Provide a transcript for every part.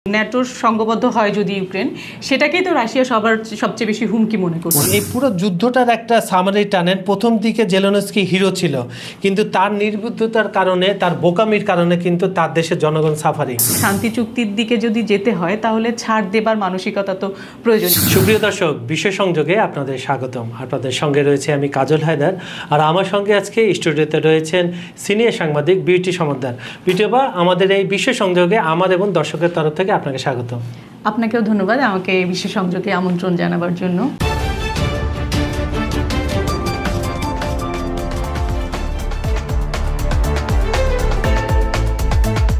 ন্যাটোর সংঘবদ্ধ হয় যদি ইউক্রেন, সেটাকেই তো রাশিয়া সবচেয়ে বেশি হুমকি মনে করছে। এই পুরো যুদ্ধটার একটা সামারি টানেন। প্রথম দিকে জেলেনস্কি হিরো ছিল, কিন্তু তার নির্বুদ্ধতার কারণে, তার বোকামির কারণে কিন্তু তার দেশের জনগণ সাফারি। শান্তি চুক্তির দিকে যদি যেতে হয় তাহলে ছাড় দেবার মানসিকতা তো প্রয়োজন। সুপ্রিয় দর্শক, বিশেষ সংযোগে আপনাদের স্বাগতম। আপনাদের সঙ্গে রয়েছে আমি কাজল হায়দার, আর আমার সঙ্গে আজকে স্টুডিওতে রয়েছেন সিনিয়র সাংবাদিক বিউটি সমদ্দার। বিউটিবা, আমাদের এই বিশেষ সংযোগে আমার এবং দর্শকের তরফ থেকে আপনাকে স্বাগত। আপনাকেও ধন্যবাদ আমাকে বিশেষ সংযোগে আমন্ত্রণ জানাবার জন্য।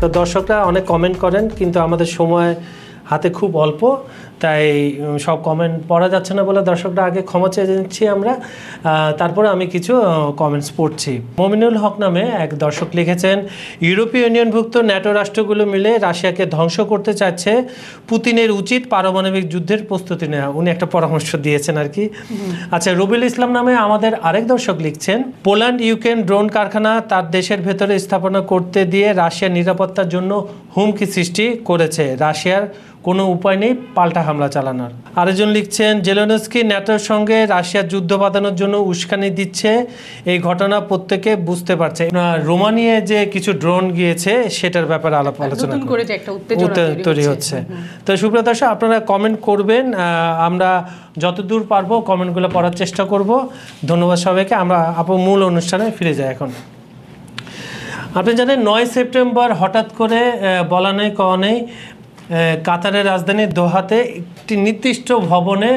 তো দর্শকরা অনেক কমেন্ট করেন, কিন্তু আমাদের সময় হাতে খুব অল্প, তাই সব কমেন্ট পড়া যাচ্ছে না বলে দর্শকরা আগে ক্ষমা চেয়ে নিচ্ছি আমরা। তারপরে আমি কিছু কমেন্টস পড়ছি। মমিনুল হক নামে এক দর্শক লিখেছেন, ইউরোপীয় ইউনিয়নভুক্ত ন্যাটো রাষ্ট্রগুলো মিলে রাশিয়াকে ধ্বংস করতে চাচ্ছে, পুতিনের উচিত পারমাণবিক যুদ্ধের প্রস্তুতি নেওয়া। উনি একটা পরামর্শ দিয়েছেন আর কি। আচ্ছা, রবিউল ইসলাম নামে আমাদের আরেক দর্শক লিখছেন, পোল্যান্ড ইউক্রেন ড্রোন কারখানা তার দেশের ভেতরে স্থাপনা করতে দিয়ে রাশিয়ার নিরাপত্তার জন্য হুমকি সৃষ্টি করেছে, রাশিয়ার কোনো উপায় নেই পাল্টা হামলা চালানোর। আরেকজন লিখছেন, জেলেনস্কি ন্যাটোর সঙ্গে রাশিয়ার যুদ্ধ বাঁধানোর জন্য উস্কানি দিচ্ছে, এই ঘটনা প্রত্যেকে বুঝতে পারছে। রোমানিয়া যে কিছু ড্রোন গিয়েছে সেটার ব্যাপারে আলোচনা তৈরি হচ্ছে। তো সুপ্রিয় দর্শক, আপনারা কমেন্ট করবেন, আমরা যতদূর পারবো কমেন্টগুলো পড়ার চেষ্টা করব। ধন্যবাদ সবাইকে। আমরা মূল অনুষ্ঠানে ফিরে যাই এখন। আপনি জানেন 9 সেপ্টেম্বর হঠাৎ করে বলা নেই কওয়া নেই কাতারের রাজধানী দোহাতে একটি নির্দিষ্ট ভবনে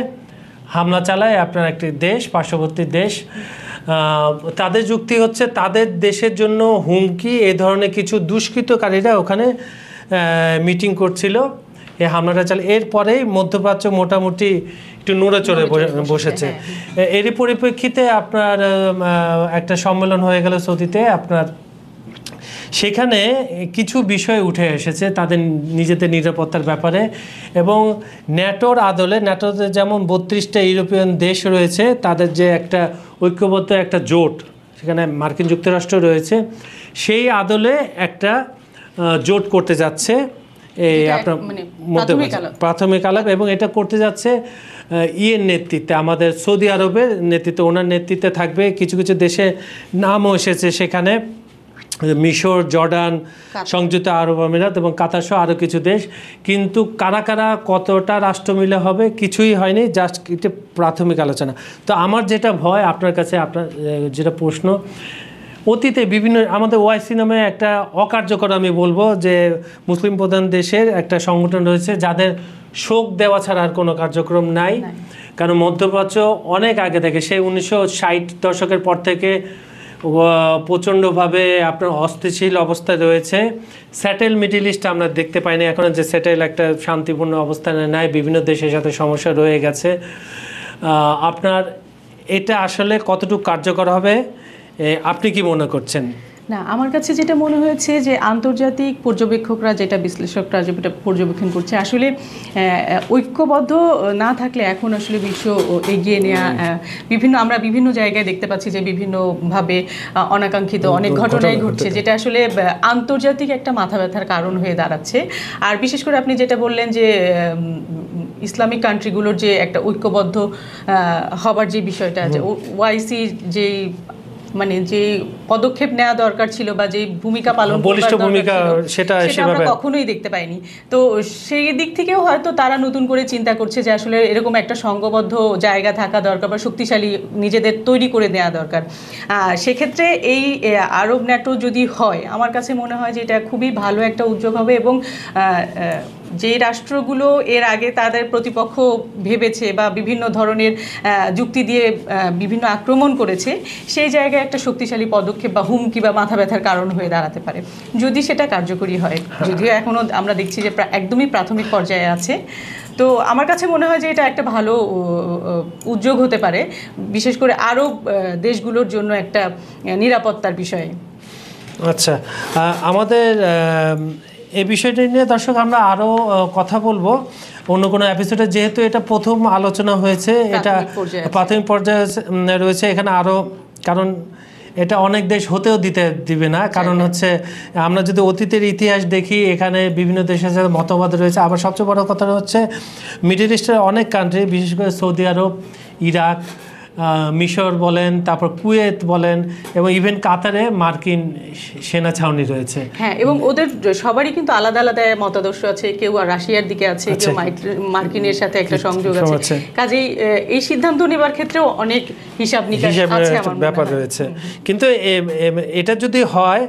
হামলা চালায় আপনার একটি দেশ, পার্শ্ববর্তী দেশ। তাদের যুক্তি হচ্ছে তাদের দেশের জন্য হুমকি, এ ধরনের কিছু দুষ্কৃতকারীরা ওখানে মিটিং করছিল, এই হামলাটা চালায়। এরপরেই মধ্যপ্রাচ্য মোটামুটি একটু নড়ে চড়ে বসেছে। এরই পরিপ্রেক্ষিতে আপনার একটা সম্মেলন হয়ে গেল সৌদিতে আপনার। সেখানে কিছু বিষয় উঠে এসেছে তাদের নিজেদের নিরাপত্তার ব্যাপারে, এবং ন্যাটোর আদলে, ন্যাটোতে যেমন 32টা ইউরোপিয়ান দেশ রয়েছে, তাদের যে একটা ঐক্যবদ্ধ একটা জোট, সেখানে মার্কিন যুক্তরাষ্ট্র রয়েছে, সেই আদলে একটা জোট করতে যাচ্ছে এই আপনার প্রাথমিক আলাপ, এবং এটা করতে যাচ্ছে ইয়ের নেতৃত্বে, আমাদের সৌদি আরবের নেতৃত্বে, ওনার নেতৃত্বে থাকবে। কিছু কিছু দেশে নামও এসেছে সেখানে, মিশর, জর্ডান, সংযুক্ত আরব আমিরাত এবং কাতার সহ আরও কিছু দেশ। কিন্তু কারা কারা কতটা রাষ্ট্র মিলে হবে কিছুই হয়নি, জাস্ট এটা প্রাথমিক আলোচনা। তো আমার যেটা ভয়, আপনার কাছে আপনার যেটা প্রশ্ন, অতীতে বিভিন্ন আমাদের ওআইসি নামে একটা অকার্যকর, আমি বলবো যে মুসলিম প্রধান দেশের একটা সংগঠন রয়েছে যাদের শোক দেওয়া ছাড়া আর কোনো কার্যক্রম নাই। কারণ মধ্যপ্রাচ্য অনেক আগে থেকে, সেই 1960 দশকের পর থেকে প্রচণ্ডভাবে আপনার অস্থিতিশীল অবস্থায় রয়েছে। স্যাটেল মিডল ইস্ট আমরা দেখতে পাইনি এখন, যে স্যাটেল একটা শান্তিপূর্ণ অবস্থানে নাই, বিভিন্ন দেশের সাথে সমস্যা রয়ে গেছে। আপনার এটা আসলে কতটুকু কার্যকর হবে, আপনি কি মনে করছেন? না, আমার কাছে যেটা মনে হয়েছে যে আন্তর্জাতিক পর্যবেক্ষকরা, যেটা বিশ্লেষকরা যেটা পর্যবেক্ষণ করছে, আসলে ঐক্যবদ্ধ না থাকলে এখন আসলে বিশ্ব এগিয়ে নেওয়া আমরা বিভিন্ন জায়গায় দেখতে পাচ্ছি যে বিভিন্নভাবে অনাকাঙ্ক্ষিত অনেক ঘটনাই ঘটছে, যেটা আসলে আন্তর্জাতিক একটা মাথা ব্যথার কারণ হয়ে দাঁড়াচ্ছে। আর বিশেষ করে আপনি যেটা বললেন যে ইসলামিক কান্ট্রিগুলোর যে একটা ঐক্যবদ্ধ হবার যে বিষয়টা, যে ওআইসি যে যে পদক্ষেপ নেওয়া দরকার ছিল বা যে ভূমিকা পালন সেটা আমরা কখনোই দেখতে পাইনি। তো সেই দিক থেকেও হয়তো তারা নতুন করে চিন্তা করছে যে আসলে এরকম একটা সংঘবদ্ধ জায়গা থাকা দরকার বা শক্তিশালী নিজেদের তৈরি করে নেওয়া দরকার। সেক্ষেত্রে এই আরব ন্যাটো যদি হয়, আমার কাছে মনে হয় যে এটা খুবই ভালো একটা উদ্যোগ হবে, এবং যে রাষ্ট্রগুলো এর আগে তাদের প্রতিপক্ষ ভেবেছে বা বিভিন্ন ধরনের যুক্তি দিয়ে বিভিন্ন আক্রমণ করেছে, সেই জায়গায় একটা শক্তিশালী পদক্ষেপ বা হুমকি বা মাথা ব্যথার কারণ হয়ে দাঁড়াতে পারে যদি সেটা কার্যকরী হয়। যদিও এখনও আমরা দেখছি যে একদমই প্রাথমিক পর্যায়ে আছে। তো আমার কাছে মনে হয় যে এটা একটা ভালো উদ্যোগ হতে পারে, বিশেষ করে আরব দেশগুলোর জন্য একটা নিরাপত্তার বিষয়ে। আচ্ছা, আমাদের এই বিষয়টা নিয়ে দর্শক আমরা আরও কথা বলবো অন্য কোনো এপিসোডে, যেহেতু এটা প্রথম আলোচনা হয়েছে, এটা প্রাথমিক পর্যায়ে রয়েছে। এখানে আরও, কারণ এটা অনেক দেশ হতেও দিবে না, কারণ হচ্ছে আমরা যদি অতীতের ইতিহাস দেখি এখানে বিভিন্ন দেশের সাথে মতবাদ রয়েছে। আবার সবচেয়ে বড় কথা হচ্ছে মিডল ইস্টের অনেক কান্ট্রি, বিশেষ করে সৌদি আরব, ইরাক, মিশর বলেন, তারপর কুয়েত বলেন, এবং ইভেন কাতারে মার্কিন সেনা ছাউনি রয়েছে। হ্যাঁ, এবং ওদের সবারই কিন্তু আলাদা আলাদা মতাদর্শ আছে, কেউ রাশিয়ার দিকে আছে, কেউ মার্কিনের সাথে একটা সংযোগ আছে। কাজেই এই সিদ্ধান্ত নেবার ক্ষেত্রেও অনেক হিসাব নিকাশ আছে আমার ব্যাপার রয়েছে। কিন্তু এটা যদি হয়,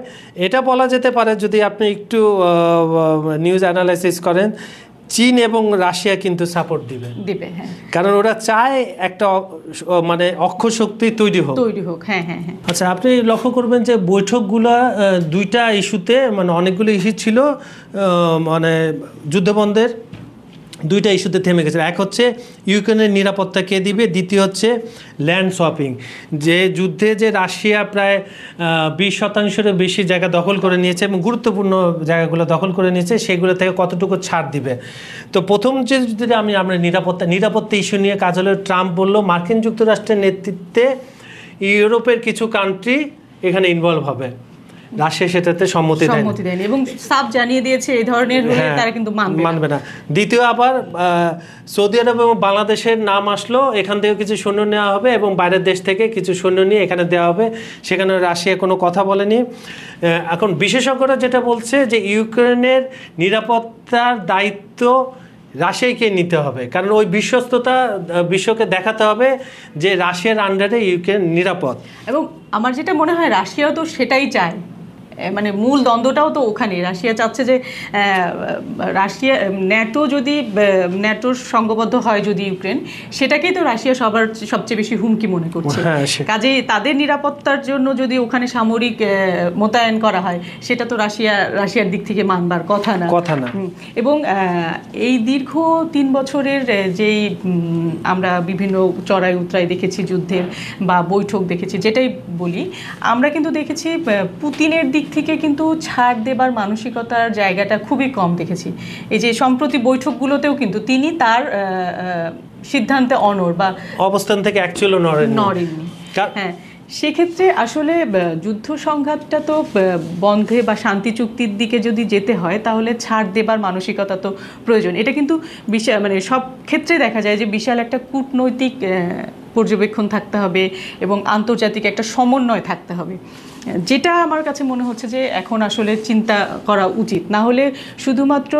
এটা বলা যেতে পারে যদি আপনি একটু নিউজ অ্যানালাইসিস করেন, চীন এবং রাশিয়া কিন্তু সাপোর্ট দিবে, হ্যাঁ, কারণ ওরা চায় একটা মানে অক্ষশক্তি তৈরি হোক। হ্যাঁ। আচ্ছা, আপনি লক্ষ্য করবেন যে বৈঠকগুলো দুইটা ইস্যুতে, মানে অনেকগুলো ইস্যু ছিল, মানে যুদ্ধবন্ধের দুইটা ইস্যুতে থেমে গেছে। এক হচ্ছে ইউক্রেনের নিরাপত্তা কে দিবে, দ্বিতীয় হচ্ছে ল্যান্ড সোয়াপিং, যে যুদ্ধে যে রাশিয়া প্রায় 20% বেশি জায়গা দখল করে নিয়েছে এবং গুরুত্বপূর্ণ জায়গাগুলো দখল করে নিয়েছে, সেগুলো থেকে কতটুকু ছাড় দিবে। তো প্রথম যে যদি আমরা নিরাপত্তা ইস্যু নিয়ে কাজ হলে, ট্রাম্প বলল মার্কিন যুক্তরাষ্ট্রের নেতৃত্বে ইউরোপের কিছু কান্ট্রি এখানে ইনভলভ হবে, রাশিয়া সেটাতে সম্মতি দেয়নি এবং সাফ জানিয়ে দিয়েছে এই ধরনের হলে তারা কিন্তু মানবে না। দ্বিতীয় আবার সৌদি আরব এবং বাংলাদেশের নাম আসলো, এখান থেকে কিছু সৈন্য নেওয়া হবে এবং বাইরের দেশ থেকে কিছু সৈন্য নিয়ে এখানে দেওয়া হবে, সেখানে রাশিয়া কোনো কথা বলেনি। এখন বিশেষজ্ঞরা যেটা বলছে যে ইউক্রেনের নিরাপত্তার দায়িত্ব রাশিয়াকে নিতে হবে, কারণ ওই বিশ্বস্ততা বিশ্বকে দেখাতে হবে যে রাশিয়ার আন্ডারে ইউক্রেন নিরাপদ। এবং আমার যেটা মনে হয় রাশিয়াও তো সেটাই চায়, মানে মূল দ্বন্দ্বটাও তো ওখানে। রাশিয়া চাচ্ছে যে রাশিয়া ন্যাটোর সঙ্গবদ্ধ হয় যদি ইউক্রেন, সেটাকেই তো রাশিয়া সবচেয়ে বেশি হুমকি মনে করছে। কাজেই তাদের নিরাপত্তার জন্য যদি ওখানে সামরিক মোতায়েন করা হয়, সেটা তো রাশিয়ার দিক থেকে মানবার কথা না। এবং এই দীর্ঘ 3 বছরের যেই আমরা বিভিন্ন চড়াই উতরাই দেখেছি যুদ্ধের বা বৈঠক দেখেছি, যেটাই বলি, আমরা কিন্তু দেখেছি পুতিনের দিক থেকে কিন্তু ছাড় দেবার মানসিকতার জায়গাটা খুবই কম দেখেছি। এই যে সম্প্রতি বৈঠকগুলোতেও কিন্তু তিনি তার সিদ্ধান্তে অনড় বা অবস্থান থেকে অ্যাকচুয়ালি নড়েননি। হ্যাঁ, সেক্ষেত্রে আসলে যুদ্ধ সংঘাতটা তো বন্ধে বা শান্তি চুক্তির দিকে যদি যেতে হয়, তাহলে ছাড় দেবার মানসিকতা তো প্রয়োজন। এটা কিন্তু বিশাল, মানে সব ক্ষেত্রে দেখা যায় যে বিশাল একটা কূটনৈতিক পর্যবেক্ষণ থাকতে হবে এবং আন্তর্জাতিক একটা সমন্বয় থাকতে হবে, যেটা আমার কাছে মনে হচ্ছে যে এখন আসলে চিন্তা করা উচিত। না হলে শুধুমাত্র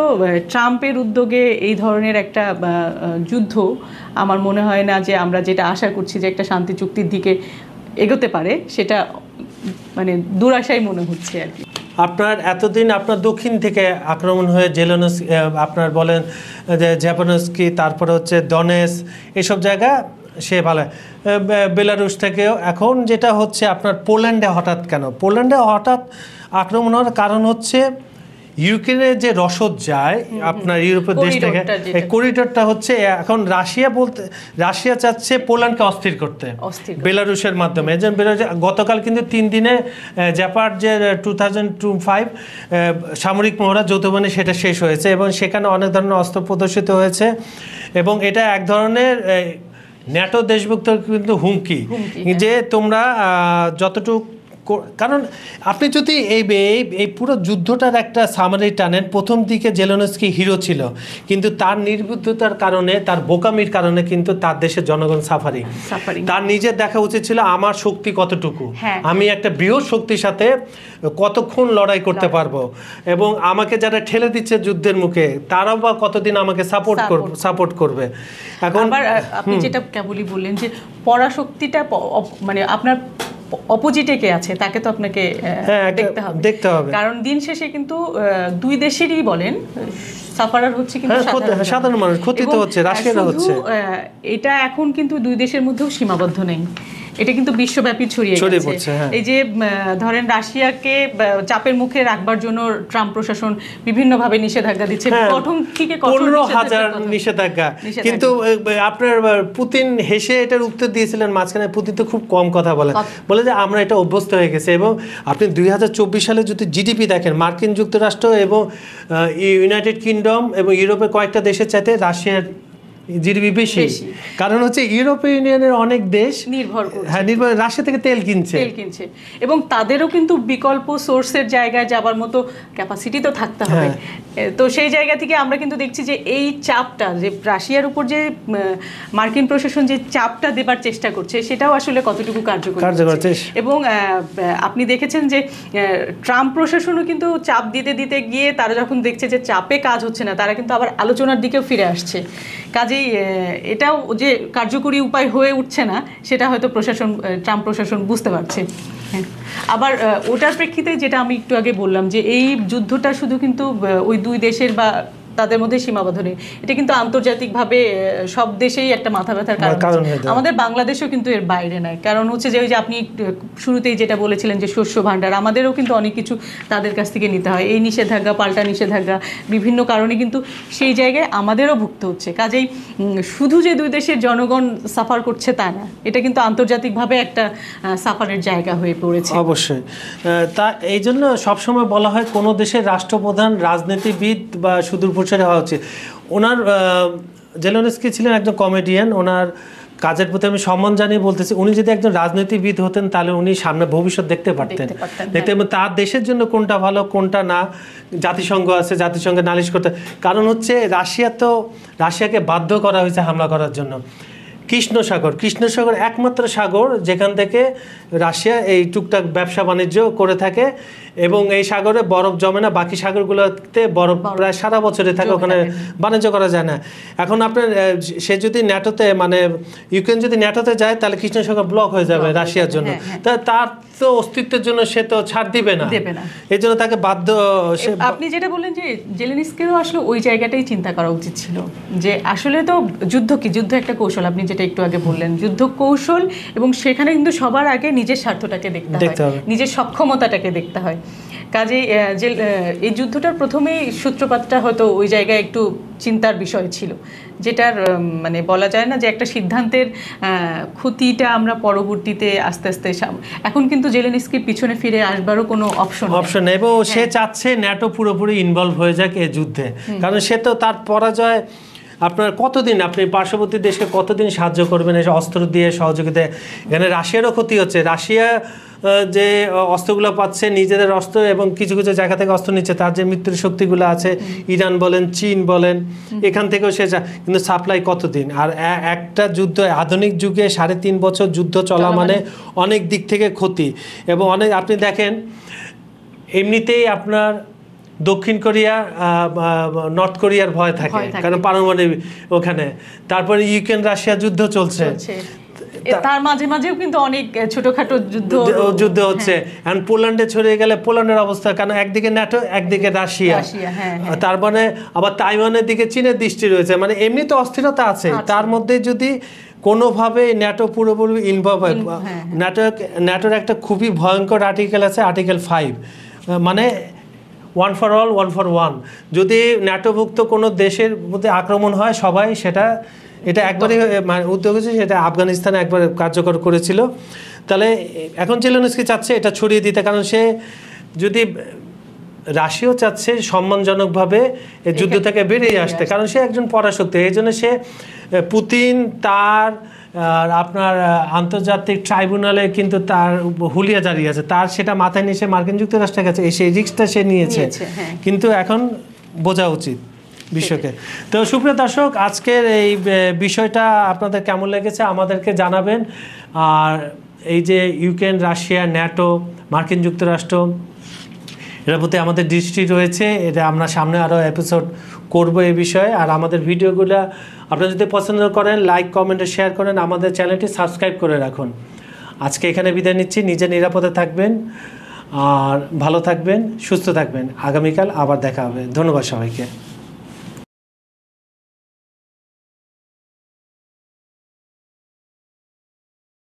ট্রাম্পের উদ্যোগে এই ধরনের একটা যুদ্ধ, আমার মনে হয় না যে আমরা যেটা আশা করছি যে একটা শান্তি চুক্তির দিকে এগোতে পারে, সেটা মানে দুরাশাই মনে হচ্ছে আর কি। আপনার এতদিন আপনার দক্ষিণ থেকে আক্রমণ হয়ে জেলেনস্কি, আপনার বলেন যে জ্যাপানস্কি, তারপরে হচ্ছে ডনেস, এসব জায়গা সে ভালো, বেলারুশ থেকেও। এখন যেটা হচ্ছে আপনার পোল্যান্ডে হঠাৎ কেন? পোল্যান্ডে হঠাৎ আক্রমণ হওয়ার কারণ হচ্ছে ইউক্রেনে যে রসদ যায় আপনার ইউরোপের দেশ থেকে, এই করিডোরটা হচ্ছে এখন রাশিয়া চাচ্ছে পোল্যান্ডকে অস্থির করতে বেলারুশের মাধ্যমে। গতকাল কিন্তু 3 দিনে জ্যাপার যে 2025 সামরিক মহড়া যৌথবাহিনী, সেটা শেষ হয়েছে এবং সেখানে অনেক ধরনের অস্ত্র প্রদর্শিত হয়েছে এবং এটা এক ধরনের ন্যাটো দেশভুক্ত কিন্তু হুমকি যে তোমরা যতটুকু, কারণ আপনি যদি এই পুরো যুদ্ধটার একটা সামারি টানেন, প্রথম দিকে জেলেনস্কি হিরো ছিল, কিন্তু তার নির্বুদ্ধতার কারণে, তার বোকামির কারণে কিন্তু তার দেশের জনগণ সাফারিং। তার নিজের দেখা উচিত ছিল আমার শক্তি কতটুকু, আমি একটা বৃহৎ শক্তির সাথে কতক্ষণ লড়াই করতে পারবো এবং আমাকে যারা ঠেলে দিচ্ছে যুদ্ধের মুখে, তারাও বা কতদিন আমাকে সাপোর্ট করবে। এখন আপনি যেটা কেবলই বললেন যে পরাশক্তিটা, মানে আপনার অপোজিটে কে আছে তাকে তো আপনাকে দেখতে হবে, কারণ দিন শেষে কিন্তু দুই দেশেরই বলেন সাফারার হচ্ছে কিন্তু সাধারণ মানুষ, ক্ষতি তো হচ্ছে, রাশিয়ারা হচ্ছে। এটা এখন কিন্তু দুই দেশের মধ্যেও সীমাবদ্ধ নেই, এটা কিন্তু বিশ্বব্যাপী ছড়িয়ে গেছে। এই যে ধরেন রাশিয়াকে চাপের মুখে রাখবার জন্য ট্রাম্প প্রশাসন বিভিন্নভাবে নিষেধাজ্ঞা দিচ্ছে, প্রথম থেকে 15,000 নিষেধাজ্ঞা, কিন্তু আপনার পুতিন হেসে এটার উত্তর দিয়েছিলেন মাঝখানে। পুতিন তো খুব কম কথা বলে যে আমরা এটা অভ্যস্ত হয়ে গেছে। এবং আপনি 2024 সালে যদি জিডিপি দেখেন, মার্কিন যুক্তরাষ্ট্র এবং ইউনাইটেড কিংডম এবং ইউরোপের কয়েকটা দেশের চাইতে রাশিয়ার জিডিপি বেশি, কারণ হচ্ছে ইউরোপীয় ইউনিয়নের অনেক দেশ নির্ভর করছে, হ্যাঁ নির্ভর রাশিয়া থেকে তেল কিনছে এবং তাদেরও কিন্তু বিকল্প সোর্সের জায়গায় যাবার মতো ক্যাপাসিটি তো থাকতে হবে। তো সেই জায়গা থেকে আমরা কিন্তু দেখছি যে এই চাপটা যে রাশিয়ার উপর যে মার্কিন প্রশাসন যে চাপটা দেবার চেষ্টা করছে সেটাও আসলে কতটুকু কার্যকর, এবং আপনি দেখেছেন যে ট্রাম্প প্রশাসনও কিন্তু চাপ দিতে দিতে গিয়ে তারা যখন দেখছে যে চাপে কাজ হচ্ছে না, তারা কিন্তু আবার আলোচনার দিকেও ফিরে আসছে। কাজেই এটাও যে কার্যকরী উপায় হয়ে উঠছে না সেটা হয়তো ট্রাম্প প্রশাসন বুঝতে পারছে। আবার ওটার প্রেক্ষিতে যেটা আমি একটু আগে বললাম যে এই যুদ্ধটা শুধু কিন্তু ওই দুই দেশের বা তাদের মধ্যে সীমাবদ্ধ নেই, এটা কিন্তু আন্তর্জাতিকভাবে সব দেশেই একটা মাথা ব্যথার কারণ। আমাদের বাংলাদেশও কিন্তু এর বাইরে নাই, কারণ হচ্ছে যে ওই যে আপনি শুরুতেই যেটা বলেছিলেন যে শস্য ভাণ্ডার, আমাদেরও কিন্তু অনেক কিছু তাদের কাছ থেকে নিতে হয়, এই নিষেধাজ্ঞা পাল্টা নিষেধাজ্ঞা বিভিন্ন কারণে কিন্তু সেই জায়গায় আমাদেরও ভুগতে হচ্ছে। কাজেই শুধু যে দুই দেশের জনগণ সাফার করছে তা না, এটা কিন্তু আন্তর্জাতিকভাবে একটা সাফারের জায়গা হয়ে পড়েছে। অবশ্যই, তা এই জন্য সবসময় বলা হয় কোনো দেশের রাষ্ট্রপ্রধান রাজনীতিবিদ বা সুদূর হওয়া উচিত। ওনার জেলেনস্কি ছিলেন একজন কমেডিয়ান, ওনার কাজের প্রতি আমি সম্মান জানিয়ে বলতেছি, উনি যদি একজন রাজনীতিবিদ হতেন তাহলে উনি সামনে ভবিষ্যৎ দেখতে পারতেন, তার দেশের জন্য কোনটা ভালো কোনটা না। জাতিসংঘ আছে, জাতিসংঘে নালিশ করতে, কারণ হচ্ছে রাশিয়াকে বাধ্য করা হয়েছে হামলা করার জন্য। কৃষ্ণসাগর একমাত্র সাগর যেখান থেকে রাশিয়া এই টুকটাক ব্যবসা বাণিজ্য করে থাকে, এবং এই সাগরে বরফ জমে না, বাকি সাগরগুলোতে বরফ প্রায় সারা বছরে থাকে, ওখানে বাণিজ্য করা যায় না। এখন আপনার সে যদি ন্যাটোতে মানে ইউক্রেন যদি ন্যাটোতে যায় তাহলে কৃষ্ণসাগর ব্লক হয়ে যাবে রাশিয়ার জন্য, তার তো অস্তিত্বের জন্য সে তো ছাড় দিবে না, এই জন্য তাকে বাধ্য। আপনি যেটা বললেন যে জেলেনস্কিরও আসলে ওই জায়গাটাই চিন্তা করা উচিত ছিল যে আসলে তো যুদ্ধ কি, যুদ্ধ একটা কৌশল, আপনি যেটা একটু আগে বললেন যুদ্ধ কৌশল, এবং সেখানে কিন্তু সবার আগে নিজের স্বার্থটাকে দেখতে হয়, নিজের সক্ষমতাটাকে দেখতে হয়। কাজেই এই যুদ্ধটার প্রথমেই সূত্রপাতটা হয়তো ওই জায়গায় একটু চিন্তার বিষয় ছিল, যেটার মানে বলা যায় না যে একটা সিদ্ধান্তের ক্ষতিটা আমরা পরবর্তীতে আস্তে আস্তে এখন কিন্তু জেলেনস্কির পিছনে ফিরে আসবারও কোনো অপশন নেই, এবং সে চাচ্ছে ন্যাটো পুরোপুরি ইনভলভ হয়ে যাক এই যুদ্ধে, কারণ সে তো তার পরাজয় আপনার কতদিন আপনি পার্শ্ববর্তী দেশকে কতদিন সাহায্য করবেন এসে অস্ত্র দিয়ে সহযোগিতা। এখানে রাশিয়ারও ক্ষতি হচ্ছে, রাশিয়া যে অস্ত্রগুলো পাচ্ছে নিজেদের অস্ত্র এবং কিছু কিছু জায়গা থেকে অস্ত্র নিচ্ছে, তার যে মিত্র শক্তিগুলো আছে ইরান বলেন চীন বলেন এখান থেকেও সে কিন্তু সাপ্লাই কতদিন। আর একটা যুদ্ধ আধুনিক যুগে 3.5 বছর যুদ্ধ চলা মানে অনেক দিক থেকে ক্ষতি, এবং অনেক আপনি দেখেন এমনিতেই আপনার দক্ষিণ কোরিয়া নর্থ কোরিয়ার ভয় থাকে, কারণ পারমাণবিক ওখানে, তারপরে ইউক্রেন রাশিয়া যুদ্ধ চলছে, তার মাঝে মাঝেও কিন্তু অনেক ছোটখাটো যুদ্ধ হচ্ছে। এখন পোল্যান্ডে ছড়িয়ে গেলে পোল্যান্ডের অবস্থা, কারণ একদিকে ন্যাটো একদিকে রাশিয়া, তার মানে আবার তাইওয়ানের দিকে চীনের দৃষ্টি রয়েছে, মানে এমনি তো অস্থিরতা আছে, তার মধ্যে যদি কোনোভাবে ন্যাটো পুরোপুরি ইনভলভ হয়। ন্যাটোর একটা খুবই ভয়ঙ্কর আর্টিকেল আছে, আর্টিকেল 5, মানে 1 for all 1 for 1, যদি ন্যাটোভুক্ত কোনো দেশের মধ্যে আক্রমণ হয় সবাই এটা একবারই উদ্যোগ হয়েছে, সেটা আফগানিস্তানে একবার কার্যকর করেছিল। তাহলে এখন জেলেনস্কি চাচ্ছে এটা ছড়িয়ে দিতে, কারণ সে যদি রাশিয়াও চাচ্ছে সম্মানজনকভাবে এই যুদ্ধ থেকে বেরিয়ে আসতে, কারণ সে একজন পরাশক্তি, এই জন্য সে পুতিন তার আপনার আন্তর্জাতিক ট্রাইব্যুনালে কিন্তু তার হুলিয়া জারি আছে, তার সেটা মাথায় নিয়ে সে মার্কিন যুক্তরাষ্ট্রের কাছে সেই রিস্কটা সে নিয়েছে, কিন্তু এখন বোঝা উচিত বিষয়কে। তো সুপ্রিয় দর্শক, আজকের এই বিষয়টা আপনাদের কেমন লেগেছে আমাদেরকে জানাবেন। আর এই যে ইউক্রেন রাশিয়া ন্যাটো মার্কিন যুক্তরাষ্ট্র এর প্রতি আমাদের দৃষ্টি রয়েছে, এটা আমরা সামনে আরও এপিসোড করব এই বিষয়ে। আর আমাদের ভিডিওগুলো আপনারা যদি পছন্দ করেন লাইক কমেন্টে শেয়ার করেন, আমাদের চ্যানেলটি সাবস্ক্রাইব করে রাখুন। আজকে এখানে বিদায় নিচ্ছি, নিজে নিরাপদে থাকবেন আর ভালো থাকবেন, সুস্থ থাকবেন। আগামীকাল আবার দেখা হবে। ধন্যবাদ সবাইকে।